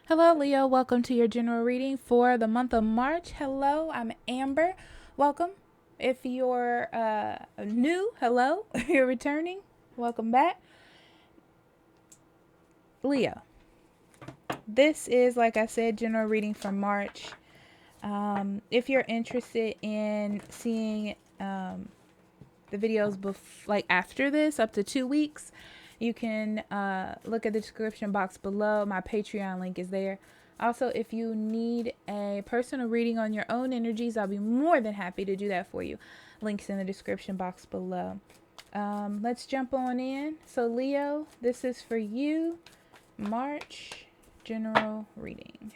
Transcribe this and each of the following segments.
Hello, Leo. Welcome to your general reading for the month of March. Hello, I'm Amber. Welcome. If you're new, hello. If you're returning, welcome back. Leo, this is, like I said, general reading for March. If you're interested in seeing the videos like after this, up to 2 weeks, you can look at the description box below. My Patreon link is there. Also, if you need a personal reading on your own energies, I'll be more than happy to do that for you. Links in the description box below. Let's jump on in. So, Leo, this is for you. March general reading.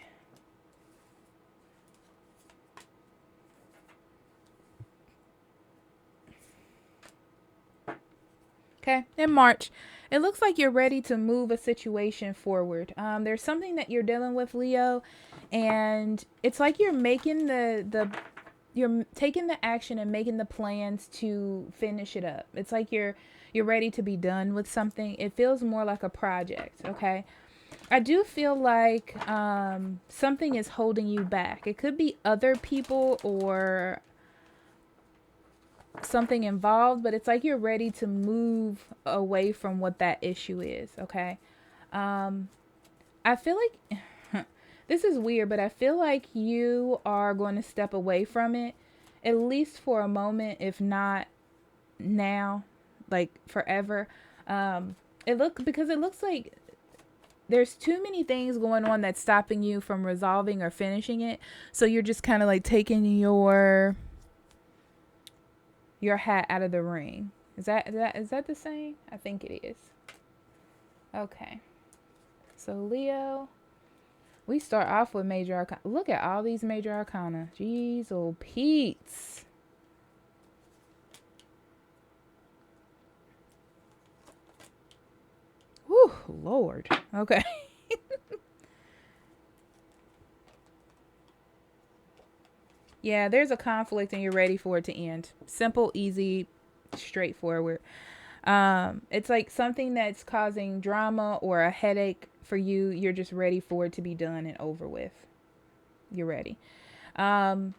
Okay, in March, it looks like you're ready to move a situation forward. There's something that you're dealing with, Leo, and it's like you're making you're taking the action and making the plans to finish it up. It's like you're ready to be done with something. It feels more like a project. Okay, I do feel like something is holding you back. It could be other people or something involved, but it's like you're ready to move away from what that issue is. Okay, I feel like this is weird, but I feel like you are going to step away from it, at least for a moment, if not now, like forever. Because it looks like there's too many things going on that's stopping you from resolving or finishing it. So you're just kind of like taking your hat out of the ring. Is that the same? I think it is. Okay. So Leo, we start off with major arcana. Look at all these major arcana. Jeez, oh Pete's. Whew, Lord. Okay. Yeah, there's a conflict and you're ready for it to end. Simple, easy, straightforward. It's like something that's causing drama or a headache for you. You're just ready for it to be done and over with. You're ready. Um,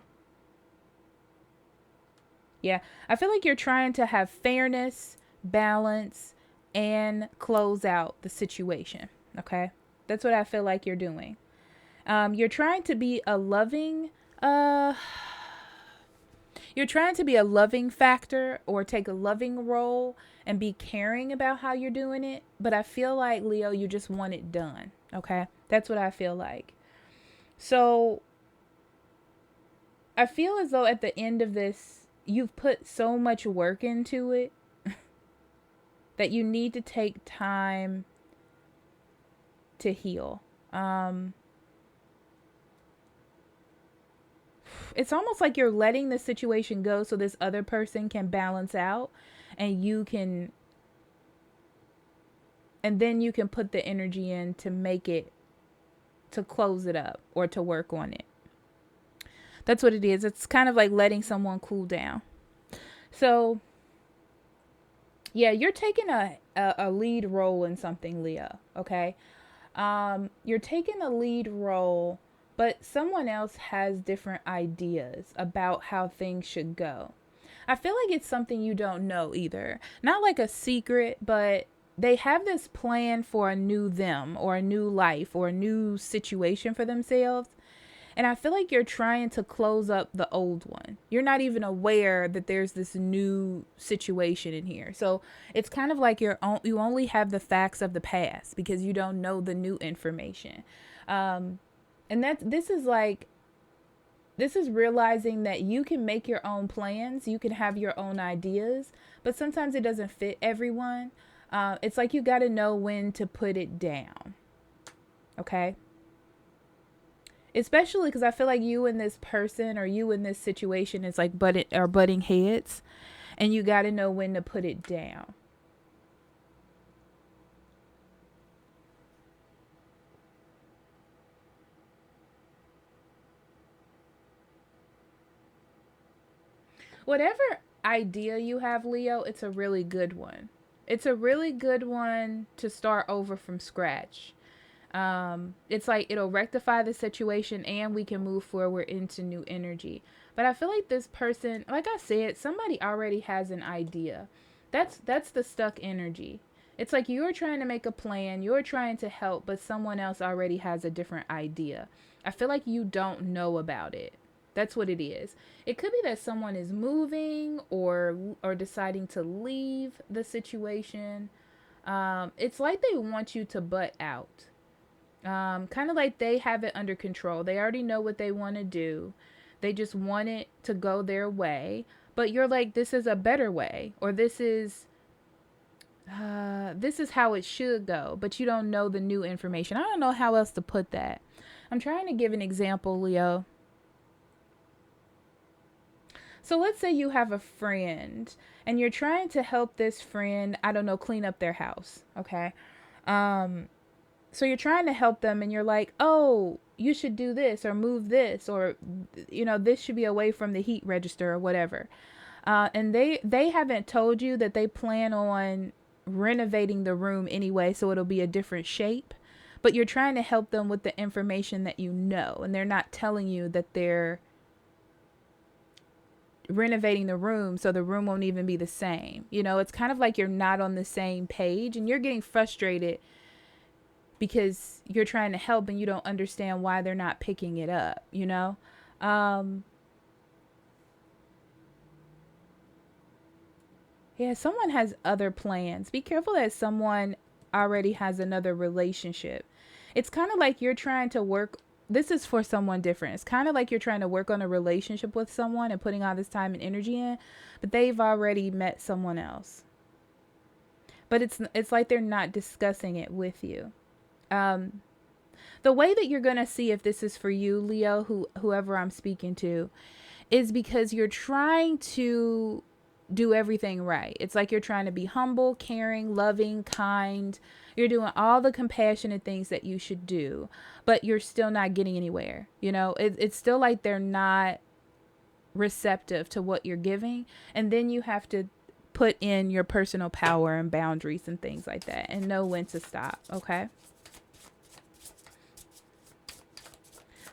yeah, I feel like you're trying to have fairness, balance, and close out the situation. Okay, that's what I feel like you're doing. You're trying to be a loving. Uh, You're trying to be a loving factor or take a loving role and be caring about how you're doing it. But I feel like, Leo, you just want it done. Okay? That's what I feel like. So I feel as though at the end of this, you've put so much work into it that you need to take time to heal. It's almost like you're letting the situation go so this other person can balance out and then you can put the energy in to make it, to close it up or to work on it. That's what it is. It's kind of like letting someone cool down. So yeah, you're taking a lead role in something, Leo. Okay. You're taking a lead role, but someone else has different ideas about how things should go. I feel like it's something you don't know either. Not like a secret, but they have this plan for a new them or a new life or a new situation for themselves. And I feel like you're trying to close up the old one. You're not even aware that there's this new situation in here. So it's kind of like you only have the facts of the past because you don't know the new information. And this is realizing that you can make your own plans, you can have your own ideas, but sometimes it doesn't fit everyone. It's like you got to know when to put it down. Okay? Especially because I feel like you and this person or you in this situation is like butting heads, and you got to know when to put it down. Whatever idea you have, Leo, it's a really good one. It's a really good one to start over from scratch. It's like it'll rectify the situation and we can move forward into new energy. But I feel like this person, like I said, somebody already has an idea. That's the stuck energy. It's like you're trying to make a plan, you're trying to help, but someone else already has a different idea. I feel like you don't know about it. That's what it is. It could be that someone is moving or deciding to leave the situation. It's like they want you to butt out. Kind of like they have it under control. They already know what they want to do. They just want it to go their way. But you're like, this is a better way, or this is how it should go. But you don't know the new information. I don't know how else to put that. I'm trying to give an example, Leo. So let's say you have a friend and you're trying to help this friend, I don't know, clean up their house. Okay. So you're trying to help them and you're like, oh, you should do this or move this, or, this should be away from the heat register or whatever. And they haven't told you that they plan on renovating the room anyway, so it'll be a different shape. But you're trying to help them with the information that you know, and they're not telling you that they're renovating the room so the room won't even be the same. It's kind of like you're not on the same page and you're getting frustrated because you're trying to help and you don't understand why they're not picking it up. Yeah, someone has other plans. Be careful that someone already has another relationship. It's kind of like you're trying to work. This is for someone different. It's kind of like you're trying to work on a relationship with someone and putting all this time and energy in, but they've already met someone else. But it's like they're not discussing it with you. The way that you're going to see if this is for you, Leo, whoever I'm speaking to, is because you're trying to do everything right. It's like you're trying to be humble, caring, loving, kind. You're doing all the compassionate things that you should do, but you're still not getting anywhere. It's still like they're not receptive to what you're giving. And then you have to put in your personal power and boundaries and things like that and know when to stop. Okay.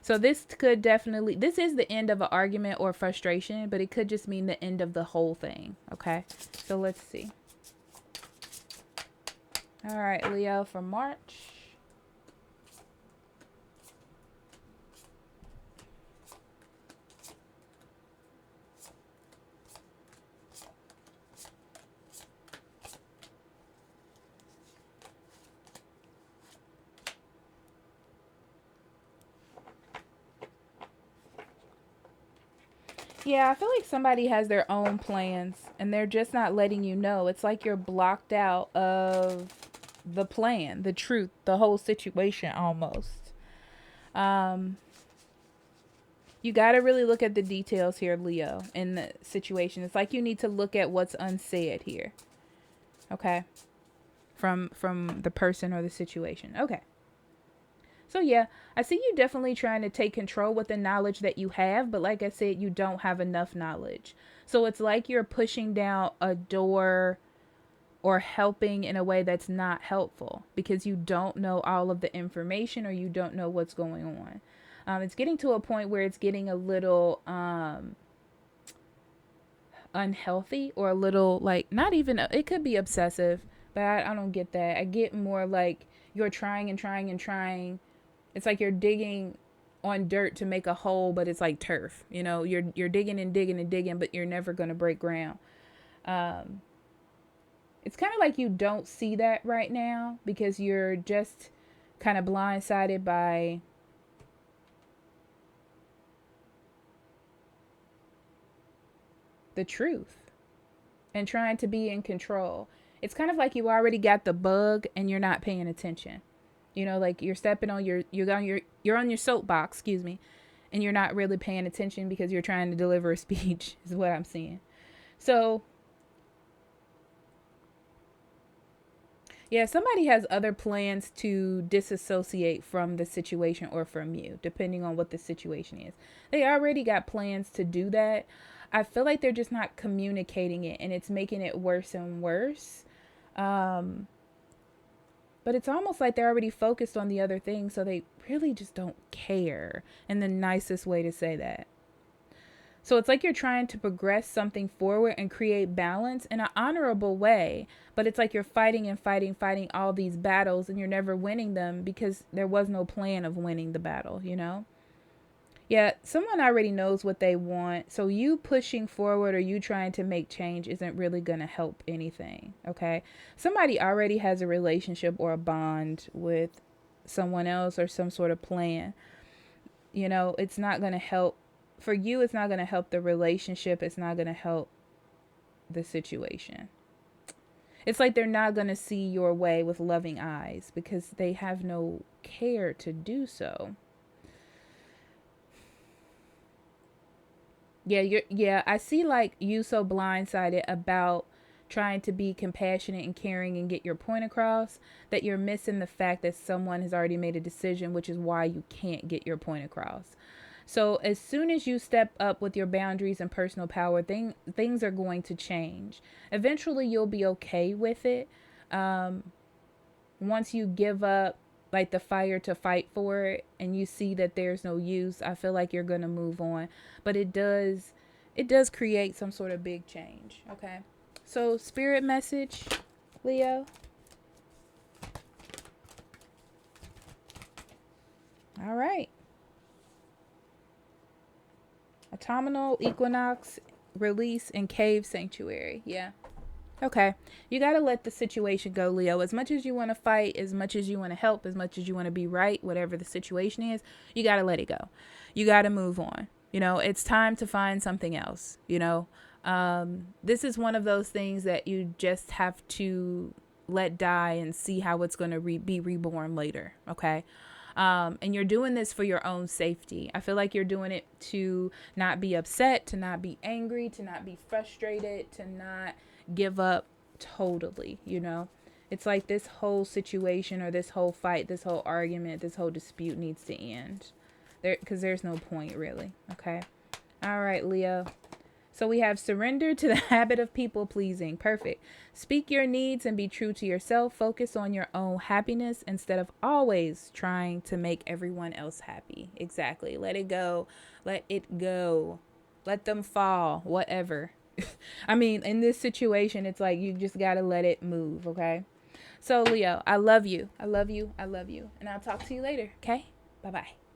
So this is the end of an argument or frustration, but it could just mean the end of the whole thing. Okay. So let's see. All right, Leo, for March. Yeah, I feel like somebody has their own plans and they're just not letting you know. It's like you're blocked out of the plan, the truth, the whole situation almost. You got to really look at the details here, Leo, in the situation. It's like you need to look at what's unsaid here. Okay? From the person or the situation. Okay. So yeah, I see you definitely trying to take control with the knowledge that you have, but like I said, you don't have enough knowledge. So it's like you're pushing down a door or helping in a way that's not helpful because you don't know all of the information or you don't know what's going on. It's getting to a point where it's getting a little unhealthy or a little like not even, it could be obsessive, but I don't get that. I get more like you're trying and trying and trying. It's like you're digging on dirt to make a hole, but it's like turf. You're digging and digging and digging, but you're never going to break ground. It's kind of like you don't see that right now because you're just kind of blindsided by the truth and trying to be in control. It's kind of like you already got the bug and you're not paying attention. Like you're stepping on you're on your soapbox, excuse me, and you're not really paying attention because you're trying to deliver a speech is what I'm seeing. So yeah, somebody has other plans to disassociate from the situation or from you, depending on what the situation is. They already got plans to do that. I feel like they're just not communicating it and it's making it worse and worse. But it's almost like they're already focused on the other thing, so they really just don't care, in the nicest way to say that. So it's like you're trying to progress something forward and create balance in an honorable way, but it's like you're fighting and fighting all these battles, and you're never winning them because there was no plan of winning the battle, you know? Yeah, someone already knows what they want. So you pushing forward or you trying to make change isn't really going to help anything, okay? Somebody already has a relationship or a bond with someone else or some sort of plan. You know, it's not going to help. For you, it's not going to help the relationship. It's not going to help the situation. It's like they're not going to see your way with loving eyes because they have no care to do so. Yeah, I see like you so blindsided about trying to be compassionate and caring and get your point across that you're missing the fact that someone has already made a decision, which is why you can't get your point across. So as soon as you step up with your boundaries and personal power, things are going to change. Eventually, you'll be okay with it. Once you give up like the fire to fight for it and you see that there's no use, I feel like you're going to move on. But it does create some sort of big change, okay? So spirit message, Leo. All right. Autumnal equinox, release, and cave sanctuary. Yeah. Okay. You got to let the situation go, Leo. As much as you want to fight, as much as you want to help, as much as you want to be right, whatever the situation is, you got to let it go. You got to move on. You know, it's time to find something else, you know. This is one of those things that you just have to let die and see how it's going to be reborn later. Okay. And you're doing this for your own safety. I feel like you're doing it to not be upset, to not be angry, to not be frustrated, to not give up totally, you know. It's like this whole situation or this whole fight, this whole argument, this whole dispute needs to end. Because there's no point really. Okay. All right, Leo. So we have surrender to the habit of people pleasing. Perfect. Speak your needs and be true to yourself. Focus on your own happiness instead of always trying to make everyone else happy. Exactly. Let it go. Let it go. Let them fall. Whatever. I mean, in this situation, it's like you just got to let it move. Okay. So, Leo, I love you. I love you. I love you. And I'll talk to you later. Okay. Bye-bye.